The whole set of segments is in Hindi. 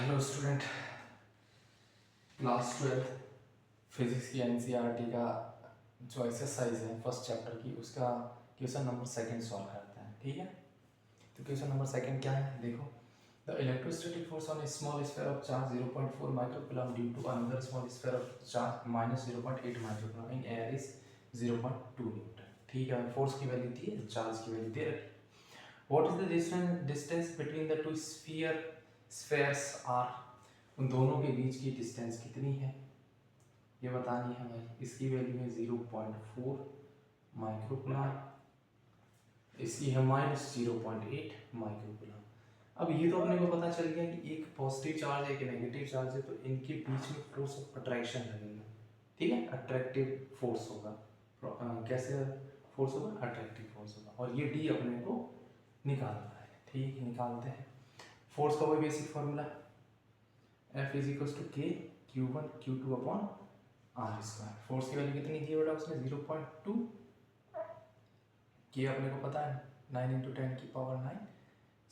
हेलो स्टूडेंट, क्लास 12 फिजिक्स की एनसीईआरटी का जो एक्सरसाइज है फर्स्ट चैप्टर की, उसका क्वेश्चन नंबर सेकंड सॉल्व करते हैं। ठीक है, तो क्वेश्चन नंबर सेकंड क्या है, देखो। The electrostatic force on a small sphere of charge 0.4 microcoulomb due to another small sphere of charge -0.8 microcoulomb in air is 0.2 newton. ठीक है, फोर्स की वैल्यू दी है, चार्ज की वैल्यू दे रखी। What is the distance between the two spheres R, उन दोनों के बीच की डिस्टेंस कितनी है ये बतानी है भाई। इसकी वैल्यू है 0.4 माइक्रोकूलम, इसकी है -0.8 माइक्रोकूलम। अब ये तो अपने को पता चल गया कि एक पॉजिटिव चार्ज है, एक नेगेटिव चार्ज है, तो इनके बीच में फोर्स ऑफ अट्रैक्शन लगेगा। ठीक है, अट्रैक्टिव फोर्स होगा। कैसे फोर्स होगा? अट्रैक्टिव फोर्स होगा। और ये डी अपने को निकालना है। ठीक, निकालते हैं। फोर्स का वही basic formula, F is equal to K Q1 Q2 upon R square. Force की वैल्यू कितनी दी है बेटा उसने? 0.2। के अपने को पता है 9 इंटू 10 की पावर 9,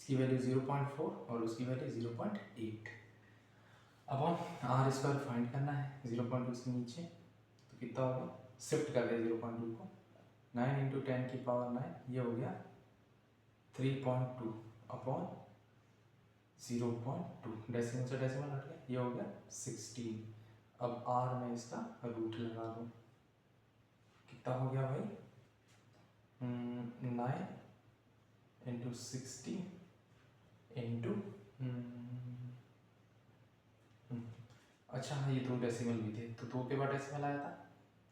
इसकी वैल्यू 0.4 और उसकी value 0.8 upon R square find करना है। 0.2 से नीचे तो कितना होगा? शिफ्ट कर दिया 0.2 को। 9 इंटू 10 की पावर 9, ये हो गया 3.2 अपॉन 0.2, डेसिमल से डेसिमल हट गया, ये हो गया 16। अब आर में इसका रूट लगा दो, कितना हो गया भाई? 9 इंटू 60 इंटू अच्छा हाँ, ये 2 डेसिमल भी थे, तो 2 के बाद डेसिमल आया था,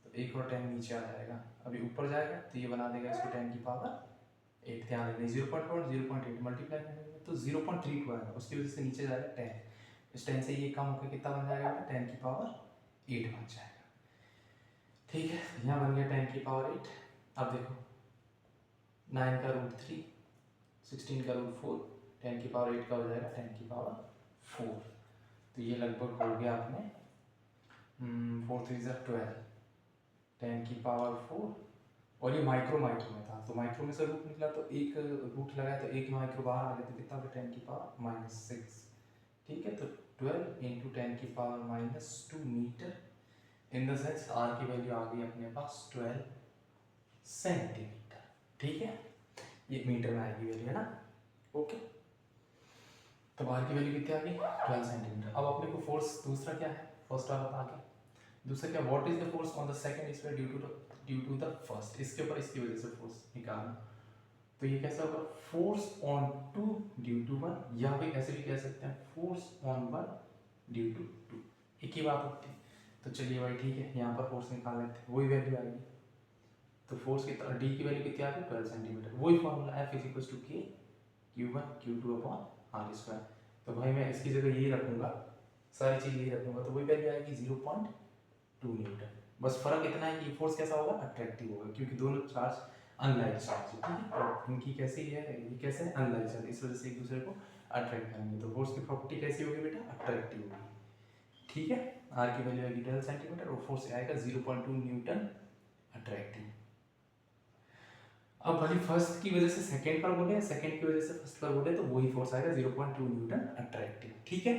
तो 1 और 10 नीचे आ जाएगा। अभी ऊपर जाएगा तो ये बना देगा इसको 10 की पावर 8। ध्यान रखना 0.4 0.8 मल्टीप्लाई करेंगे तो 0.32 आएगा, उसकी वजह से नीचे जाएगा 10। इस 10 से ये कम होकर कितना बन जाएगा? 10 की पावर 8 बन जाएगा। ठीक है, यहाँ बन गया 10 की पावर 8। अब देखो 9 का रूट 3, 16 का रूट 4, 10 की पावर 8 का हो जाएगा 10 की पावर 4। तो ये लगभग हो गया अपने 4 3 12, 10 की पावर 4। और ये माइक्रो में था, तो माइक्रो में से रूट निकला तो एक रूट लगाया तो एक माइक्रो बाहर आ गया, तो कितना होगा? 10 की पावर -6। ठीक है, तो 12 इंटू 10 की power -2 meter. In the sense R की वैल्यू आ गई अपने पास 12 सेंटीमीटर। ठीक है, ये मीटर में आएगी वैल्यू, है ना? ओके, तो आर की वैल्यू कितनी आ गई? 12 सेंटीमीटर। अब अपने को फोर्स दूसरा क्या है, फर्स्ट वाला बता के। दूसरा क्या, what is the force on the second sphere due to the first. इसके ऊपर इसकी वजह से फोर्स निकालना, तो ये कैसा होगा? फोर्स ऑन 2 ड्यू टू 1, या फिर ऐसे भी कह सकते हैं फोर्स ऑन 1 ड्यू टू 2, एक ही बात होती है। तो चलिए भाई ठीक है, यहाँ पर फोर्स निकाल लेते हैं, वही वैल्यू आएगी। तो फोर्स की डी की वैल्यू कितनी आ गई? 12 सेंटीमीटर। वही formula F is equal to K Q1 Q2 upon R square. तो भाई मैं इसकी जगह यही रखूंगा, सारी चीज़ यही रखूंगा, तो वही वैल्यू आएगी 0.2 न्यूटन। बस फर्क इतना है कि फोर्स कैसा होगा? अट्रैक्टिव होगा, क्योंकि दोनों चार्ज अनलाइक चार्ज है। ठीक है, और इनकी कैसी है, ये कैसे है? अनलाइक चार्ज, इस वजह से एक दूसरे को अट्रैक्ट करेंगे। तो फोर्स की प्रॉपर्टी कैसी होगी बेटा? अट्रैक्टिव होगी। ठीक है, आर की वैल्यू आएगी 12 सेंटीमीटर और फोर्स आएगा 0.2 न्यूटन अट्रैक्टिव। अब भाई फर्स्ट की वजह से सेकंड पर बोले, सेकंड की वजह से फर्स्ट पर बोले, तो वही फोर्स आएगा 0.2 न्यूटन अट्रैक्टिव। ठीक है।